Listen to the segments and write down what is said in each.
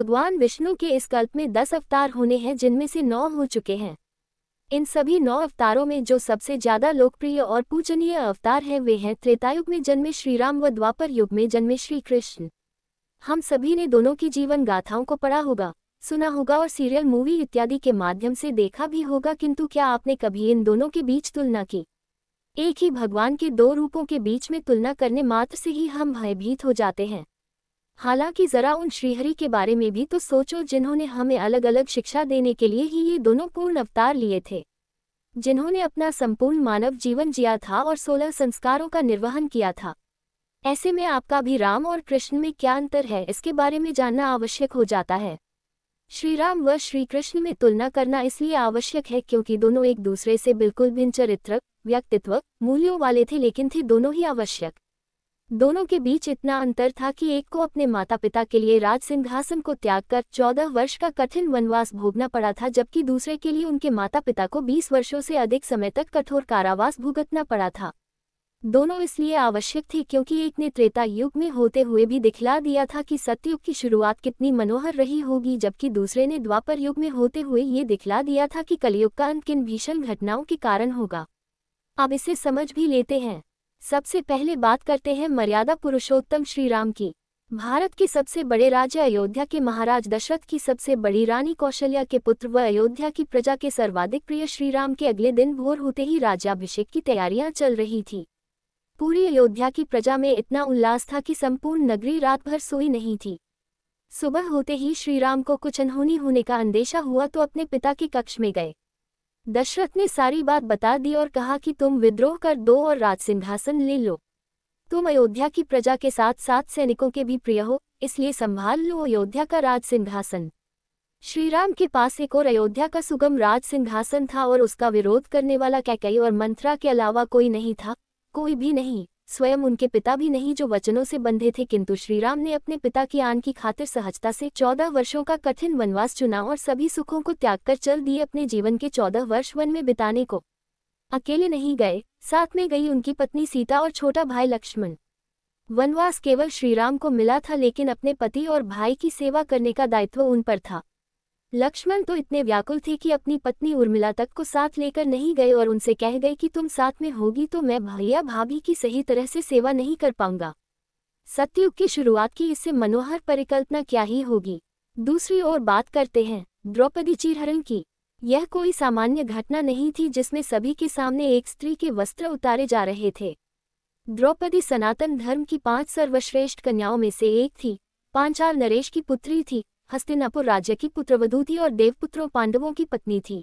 भगवान विष्णु के इस कल्प में 10 अवतार होने हैं, जिनमें से 9 हो चुके हैं। इन सभी 9 अवतारों में जो सबसे ज्यादा लोकप्रिय और पूजनीय अवतार हैं वे हैं त्रेतायुग में जन्मे श्रीराम व द्वापर युग में जन्मे श्री कृष्ण। हम सभी ने दोनों की जीवन गाथाओं को पढ़ा होगा, सुना होगा और सीरियल, मूवी इत्यादि के माध्यम से देखा भी होगा, किंतु क्या आपने कभी इन दोनों के बीच तुलना की? एक ही भगवान के दो रूपों के बीच में तुलना करने मात्र से ही हम भयभीत हो जाते हैं। हालांकि जरा उन श्रीहरि के बारे में भी तो सोचो, जिन्होंने हमें अलग अलग शिक्षा देने के लिए ही ये दोनों पूर्ण अवतार लिए थे, जिन्होंने अपना संपूर्ण मानव जीवन जिया था और 16 संस्कारों का निर्वहन किया था। ऐसे में आपका भी राम और कृष्ण में क्या अंतर है, इसके बारे में जानना आवश्यक हो जाता है। श्री राम व श्री कृष्ण में तुलना करना इसलिए आवश्यक है क्योंकि दोनों एक दूसरे से बिल्कुल भिन्न चरित्र, व्यक्तित्व, मूल्यों वाले थे, लेकिन थे दोनों ही आवश्यक। दोनों के बीच इतना अंतर था कि एक को अपने माता पिता के लिए राज सिंहासन को त्याग कर 14 वर्ष का कठिन वनवास भोगना पड़ा था, जबकि दूसरे के लिए उनके माता पिता को 20 वर्षों से अधिक समय तक कठोर कारावास भुगतना पड़ा था। दोनों इसलिए आवश्यक थे क्योंकि एक ने त्रेता युग में होते हुए भी दिखला दिया था कि सतयुग की शुरुआत कितनी मनोहर रही होगी, जबकि दूसरे ने द्वापर युग में होते हुए ये दिखला दिया था कि कलयुग का अंत किन भीषण घटनाओं के कारण होगा। अब इसे समझ भी लेते हैं। सबसे पहले बात करते हैं मर्यादा पुरुषोत्तम श्री राम की। भारत के सबसे बड़े राज्य अयोध्या के महाराज दशरथ की सबसे बड़ी रानी कौशल्या के पुत्र व अयोध्या की प्रजा के सर्वाधिक प्रिय श्रीराम के अगले दिन भोर होते ही राज्याभिषेक की तैयारियां चल रही थी। पूरी अयोध्या की प्रजा में इतना उल्लास था कि संपूर्ण नगरी रात भर सोई नहीं थी। सुबह होते ही श्रीराम को कुछ अनहोनी होने का अंदेशा हुआ तो अपने पिता के कक्ष में गए। दशरथ ने सारी बात बता दी और कहा कि तुम विद्रोह कर दो और राज सिंहासन ले लो। तुम अयोध्या की प्रजा के साथ साथ सैनिकों के भी प्रिय हो, इसलिए संभाल लो अयोध्या का राज सिंहासन। श्रीराम के पास एक और अयोध्या का सुगम राज सिंहासन था और उसका विरोध करने वाला कैकेयी और मंथरा के अलावा कोई नहीं था, कोई भी नहीं, स्वयं उनके पिता भी नहीं जो वचनों से बंधे थे। किंतु श्रीराम ने अपने पिता की आन की खातिर सहजता से 14 वर्षों का कठिन वनवास चुना और सभी सुखों को त्याग कर चल दिए अपने जीवन के 14 वर्ष वन में बिताने को। अकेले नहीं गए, साथ में गई उनकी पत्नी सीता और छोटा भाई लक्ष्मण। वनवास केवल श्रीराम को मिला था, लेकिन अपने पति और भाई की सेवा करने का दायित्व उन पर था। लक्ष्मण तो इतने व्याकुल थे कि अपनी पत्नी उर्मिला तक को साथ लेकर नहीं गए और उनसे कह गए कि तुम साथ में होगी तो मैं भैया भाभी की सही तरह से सेवा नहीं कर पाऊंगा। सतयुग की शुरुआत की इससे मनोहर परिकल्पना क्या ही होगी। दूसरी ओर बात करते हैं द्रौपदी चीरहरण की। यह कोई सामान्य घटना नहीं थी जिसमें सभी के सामने एक स्त्री के वस्त्र उतारे जा रहे थे। द्रौपदी सनातन धर्म की 5 सर्वश्रेष्ठ कन्याओं में से एक थी। पांचाल नरेश की पुत्री थी, हस्तिनापुर राज्य की पुत्रवधू थी और देवपुत्रों पांडवों की पत्नी थी।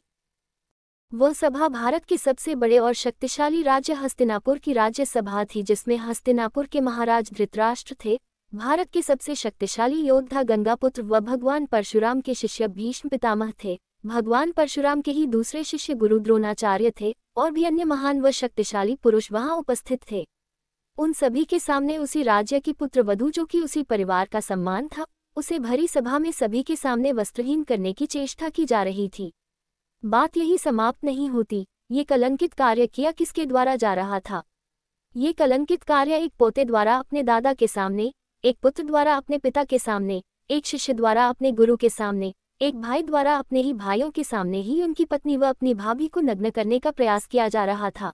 वह सभा भारत के सबसे बड़े और शक्तिशाली राज्य हस्तिनापुर की राज्य सभा थी, जिसमें हस्तिनापुर के महाराज धृतराष्ट्र थे, भारत के सबसे शक्तिशाली योद्धा गंगापुत्र व भगवान परशुराम के शिष्य भीष्म पितामह थे। भगवान परशुराम के ही दूसरे शिष्य गुरु द्रोणाचार्य थे और भी अन्य महान व शक्तिशाली पुरुष वहां उपस्थित थे। उन सभी के सामने उसी राज्य की पुत्रवधू, जो कि उसी परिवार का सम्मान था, उसे भरी सभा में सभी के सामने वस्त्रहीन करने की चेष्टा की जा रही थी। बात यही समाप्त नहीं होती। ये कलंकित कार्य किया किसके द्वारा जा रहा था? ये कलंकित कार्य एक पोते द्वारा अपने दादा के सामने, एक पुत्र द्वारा अपने पिता के सामने, एक शिष्य द्वारा अपने गुरु के सामने, एक भाई द्वारा अपने ही भाइयों के सामने ही उनकी पत्नी व अपनी भाभी को नग्न करने का प्रयास किया जा रहा था।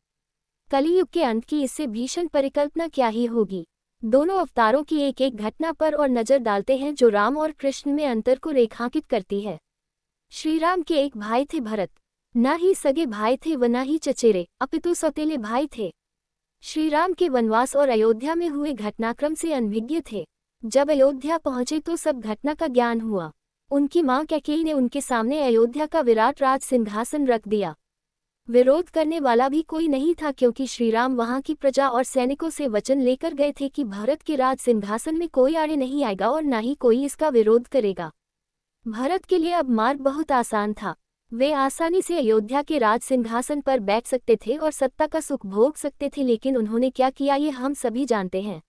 कलियुग के अंत की इससे भीषण परिकल्पना क्या ही होगी। दोनों अवतारों की एक एक घटना पर और नजर डालते हैं जो राम और कृष्ण में अंतर को रेखांकित करती है। श्रीराम के एक भाई थे भरत। न ही सगे भाई थे व न ही चचेरे, अपितु सौतेले भाई थे। श्रीराम के वनवास और अयोध्या में हुए घटनाक्रम से अनभिज्ञ थे। जब अयोध्या पहुंचे तो सब घटना का ज्ञान हुआ। उनकी मां कैकेयी ने उनके सामने अयोध्या का विराट राज सिंहासन रख दिया। विरोध करने वाला भी कोई नहीं था, क्योंकि श्रीराम वहां की प्रजा और सैनिकों से वचन लेकर गए थे कि भारत के राज सिंहासन में कोई आड़े नहीं आएगा और न ही कोई इसका विरोध करेगा। भारत के लिए अब मार्ग बहुत आसान था। वे आसानी से अयोध्या के राज सिंहासन पर बैठ सकते थे और सत्ता का सुख भोग सकते थे, लेकिन उन्होंने क्या किया ये हम सभी जानते हैं।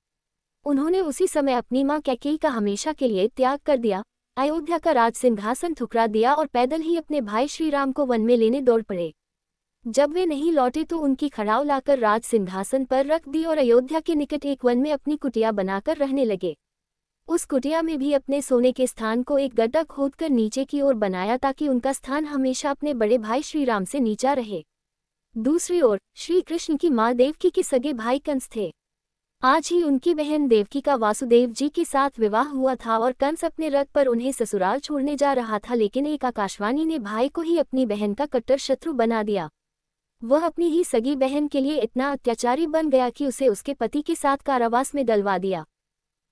उन्होंने उसी समय अपनी मां कैकेयी का हमेशा के लिए त्याग कर दिया, अयोध्या का राज सिंहासन ठुकरा दिया और पैदल ही अपने भाई श्रीराम को वन में लेने दौड़ पड़े। जब वे नहीं लौटे तो उनकी खड़ाऊ लाकर राज सिंहासन पर रख दी और अयोध्या के निकट एक वन में अपनी कुटिया बनाकर रहने लगे। उस कुटिया में भी अपने सोने के स्थान को एक गड्ढा खोदकर नीचे की ओर बनाया ताकि उनका स्थान हमेशा अपने बड़े भाई श्री राम से नीचा रहे। दूसरी ओर श्री कृष्ण की माँ देवकी के सगे भाई कंस थे। आज ही उनकी बहन देवकी का वासुदेव जी के साथ विवाह हुआ था और कंस अपने रथ पर उन्हें ससुराल छोड़ने जा रहा था, लेकिन एक आकाशवाणी ने भाई को ही अपनी बहन का कट्टर शत्रु बना दिया। वह अपनी ही सगी बहन के लिए इतना अत्याचारी बन गया कि उसे उसके पति के साथ कारावास में डलवा दिया।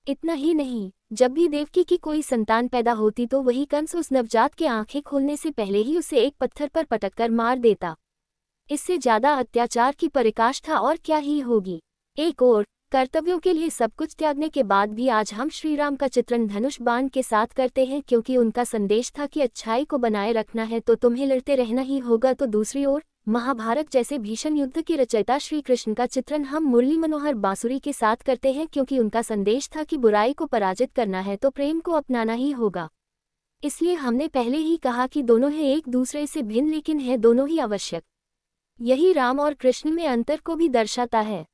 इतना ही नहीं, जब भी देवकी की कोई संतान पैदा होती तो वही कंस उस नवजात के आंखें खोलने से पहले ही उसे एक पत्थर पर पटककर मार देता। इससे ज्यादा अत्याचार की पराकाष्ठा और क्या ही होगी। एक और कर्तव्यों के लिए सब कुछ त्यागने के बाद भी आज हम श्री राम का चित्रण धनुष बाण के साथ करते हैं, क्योंकि उनका संदेश था कि अच्छाई को बनाए रखना है तो तुम्हें लड़ते रहना ही होगा। तो दूसरी ओर महाभारत जैसे भीषण युद्ध के रचयिता श्री कृष्ण का चित्रण हम मुरली मनोहर बांसुरी के साथ करते हैं, क्योंकि उनका संदेश था कि बुराई को पराजित करना है तो प्रेम को अपनाना ही होगा। इसलिए हमने पहले ही कहा कि दोनों हैं एक दूसरे से भिन्न, लेकिन है दोनों ही आवश्यक। यही राम और कृष्ण में अंतर को भी दर्शाता है।